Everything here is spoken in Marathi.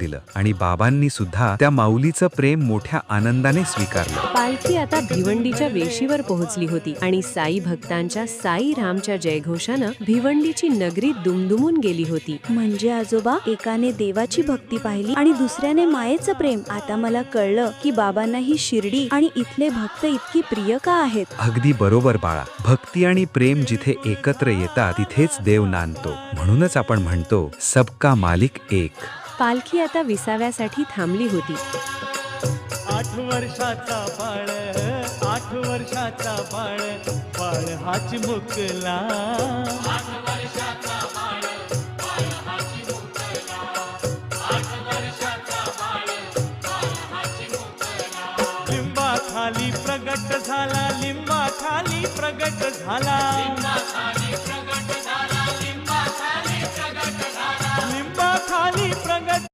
दिलं आणि बाबांनी सुद्धा त्या माऊलीचं प्रेम मोठ्या आनंदाने स्वीकारलं. पालखी आता भिवंडीच्या वेशीवर पोहोचली होती आणि साई भक्तांच्या साई रामच्या जयघोषानं भिवंडीची नगरी दुमदुमून गेली होती. म्हणजे आजोबा, एकाने देवाची भक्ती पाहिली आणि दुसऱ्याने मायेचं प्रेम. आता मला कळलं की बाबांना ही शिर्डी आणि इथले भक्त इतकी प्रिय का आहेत. अगदी बरोबर बाळा. भक्ती आणि प्रेम जिथे एकत्र येतात तिथेच देव नांदतो. म्हणूनच आपण म्हणतो सबका मालिक एक. पालखी आता विसाव्यासाठी थांबली होती. 8 वर्षाचा बाळ, 8 वर्षाचा बाळ, बाळ हाच मुकला. लिंबाखाली प्रगट झाला, लिंबाखाली प्रगट झाला, लिंबाखाली प्रगट